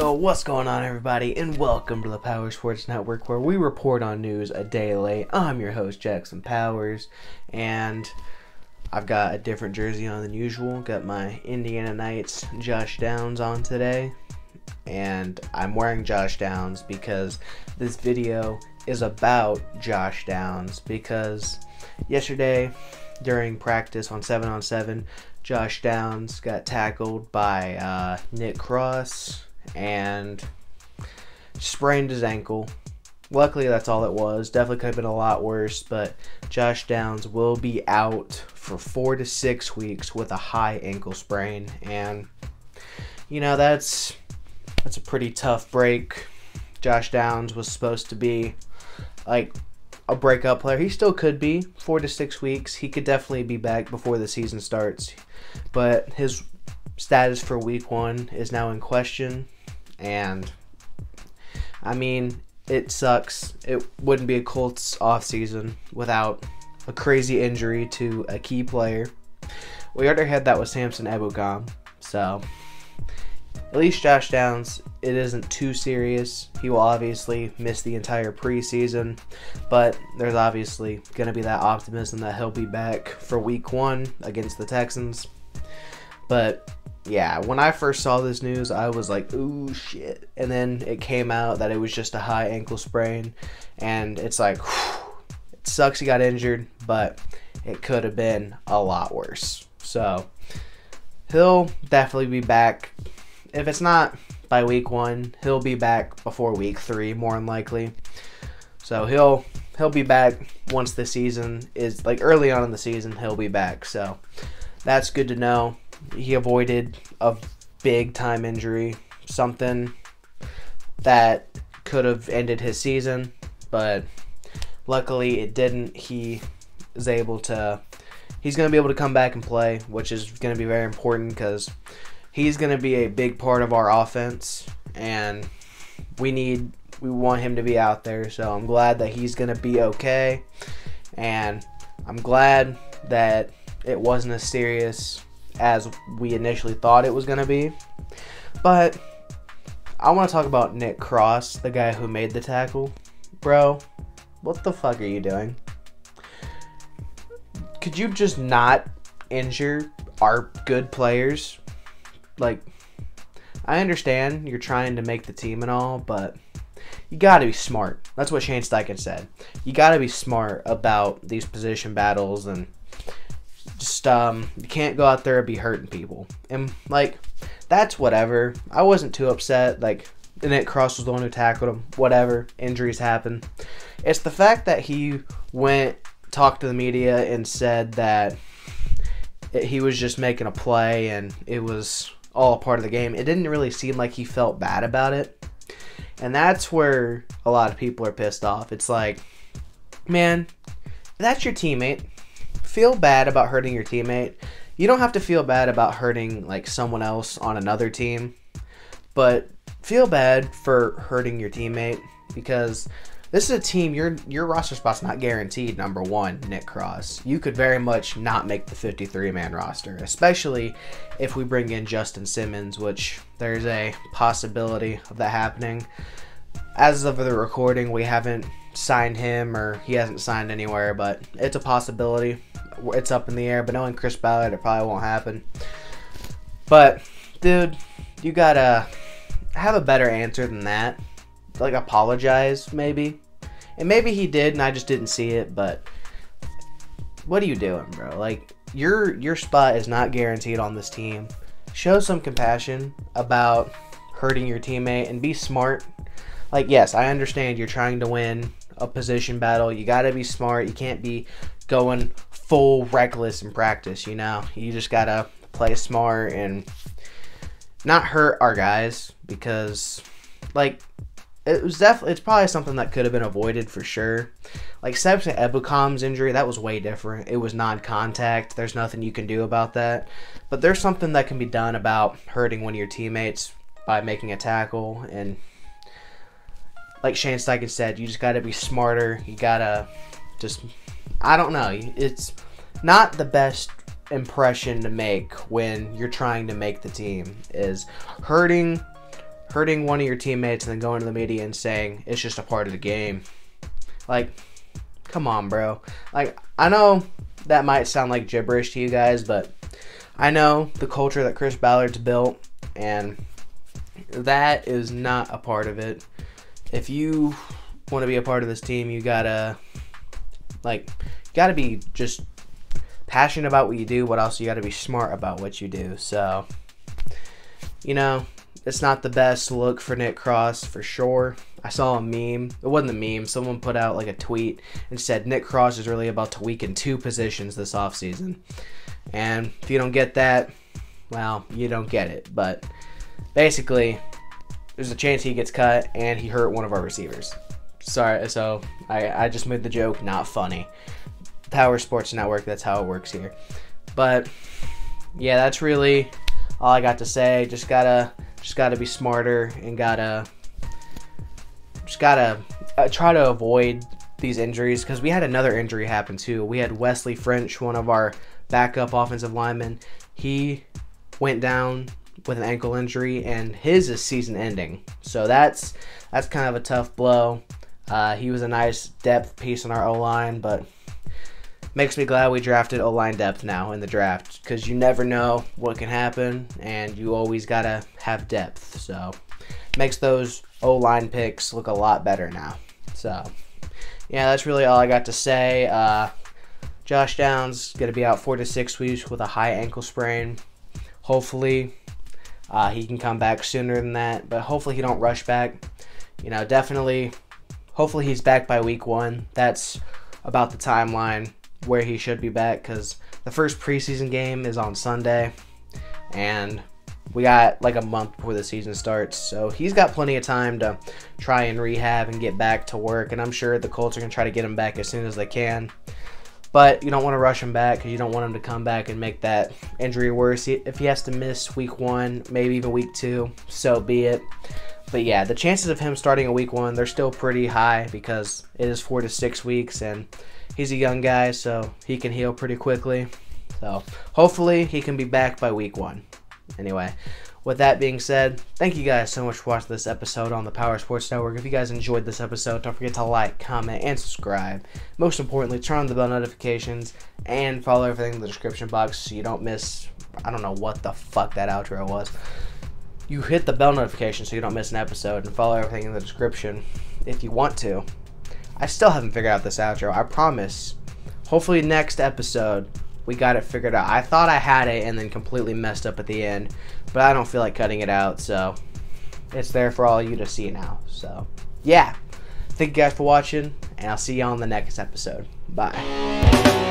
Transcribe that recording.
Yo, what's going on, everybody, and welcome to the Power Sports Network, where we report on news a day late. I'm your host, Jackson Powers, and I've got a different jersey on than usual. Got my Indiana Knights Josh Downs on today, and I'm wearing Josh Downs because this video is about Josh Downs, because yesterday during practice on 7-on-7, Josh Downs got tackled by Nick Cross and sprained his ankle. Luckily, that's all it was. Definitely could have been a lot worse, but Josh Downs will be out for 4 to 6 weeks with a high ankle sprain, and you know that's a pretty tough break. Josh Downs was supposed to be like a breakout player. He still could be. 4 to 6 weeks. He could definitely be back before the season starts, but his status for week 1 is now in question, and I mean, it sucks. It wouldn't be a Colts offseason without a crazy injury to a key player. We already had that with Samson Ebukam, so at least Josh Downs, it isn't too serious. He will obviously miss the entire preseason, but there's obviously going to be that optimism that he'll be back for week 1 against the Texans. But yeah, when I first saw this news, I was like, ooh, shit. And then it came out that it was just a high ankle sprain, and it's like, whew, it sucks he got injured, but it could have been a lot worse. So he'll definitely be back. If it's not by week 1, he'll be back before week 3, more than likely. So he'll be back once the season is, like, early on in the season, he'll be back. So that's good to know. He avoided a big time injury, something that could have ended his season, but luckily it didn't. He's going to be able to come back and play, which is going to be very important because he's going to be a big part of our offense, and we want him to be out there. So I'm glad that he's going to be okay, and I'm glad that it wasn't as serious as we initially thought it was going to be. But I want to talk about Nick Cross, the guy who made the tackle. Bro, what the fuck are you doing? Could you just not injure our good players? Like, I understand you're trying to make the team and all, but you got to be smart. That's what Shane Steichen said. You got to be smart about these position battles, and just you can't go out there and be hurting people. And like, that's whatever. I wasn't too upset. Like, Nick Cross was the one who tackled him. Whatever. Injuries happen. It's the fact that he talked to the media and said that he was just making a play and it was all a part of the game. It didn't really seem like he felt bad about it. And that's where a lot of people are pissed off. It's like, man, that's your teammate. Feel bad about hurting your teammate. You don't have to feel bad about hurting like someone else on another team, but feel bad for hurting your teammate, because this is a team, your roster spot's not guaranteed. Number one, Nick Cross. You could very much not make the 53-man roster, especially if we bring in Justin Simmons, which there's a possibility of that happening. As of the recording, we haven't signed him, or he hasn't signed anywhere, but it's a possibility. It's up in the air, but knowing Chris Ballard, it probably won't happen. But, dude, you gotta have a better answer than that. Like, apologize, maybe. And maybe he did, and I just didn't see it, but what are you doing, bro? Like, your spot is not guaranteed on this team. Show some compassion about hurting your teammate and be smart. Like, yes, I understand you're trying to win a position battle. You gotta be smart. You can't be going full reckless in practice, you know? You just gotta play smart and not hurt our guys, because, like, it's probably something that could have been avoided for sure. Like, Samson Ebukam's injury, that was way different. It was non-contact. There's nothing you can do about that. But there's something that can be done about hurting one of your teammates by making a tackle. And like Shane Steichen said, you just got to be smarter. You got to just, I don't know. It's not the best impression to make when you're trying to make the team, is hurting hurting one of your teammates and then going to the media and saying it's just a part of the game. Like, come on, bro. Like, I know that might sound like gibberish to you guys, but I know the culture that Chris Ballard's built, and that is not a part of it. If you want to be a part of this team, you gotta be just passionate about what you do, but also you gotta be smart about what you do. So, you know, it's not the best look for Nick Cross for sure. I saw a meme. It wasn't a meme. Someone put out like a tweet and said Nick Cross is really about to weaken 2 positions this offseason. And if you don't get that, well, you don't get it. But basically, there's a chance he gets cut and he hurt one of our receivers. Sorry, so I just made the joke not funny. Power Sports Network, that's how it works here. But yeah, that's really all I got to say. Just gotta be smarter and gotta try to avoid these injuries, because we had another injury happen too. We had Wesley French, one of our backup offensive linemen. He went down with an ankle injury, and his is season ending. So that's kind of a tough blow. He was a nice depth piece in our O-line, but makes me glad we drafted O-line depth now in the draft, because you never know what can happen, and you always gotta have depth. So makes those O-line picks look a lot better now. So yeah, that's really all I got to say. Josh Downs going to be out 4 to 6 weeks with a high ankle sprain. Hopefully he can come back sooner than that, but hopefully he don't rush back. You know, definitely, hopefully he's back by week 1. That's about the timeline where he should be back, because the first preseason game is on Sunday, and we got like a month before the season starts, so he's got plenty of time to try and rehab and get back to work, and I'm sure the Colts are going to try to get him back as soon as they can. But you don't want to rush him back, because you don't want him to come back and make that injury worse. If he has to miss week 1, maybe even week 2, so be it. But yeah, the chances of him starting in week 1, they're still pretty high, because it is 4 to 6 weeks, and he's a young guy, so he can heal pretty quickly. So hopefully he can be back by week 1. Anyway, with that being said, thank you guys so much for watching this episode on the Power Sports Network. If you guys enjoyed this episode, don't forget to like, comment, and subscribe. Most importantly, turn on the bell notifications and follow everything in the description box so you don't miss, I don't know what the fuck that outro was. You hit the bell notification so you don't miss an episode, and follow everything in the description if you want to. I still haven't figured out this outro, I promise. Hopefully next episode we got it figured out. I thought I had it and then completely messed up at the end, but I don't feel like cutting it out, so it's there for all of you to see now. So yeah, thank you guys for watching, and I'll see you on the next episode. Bye.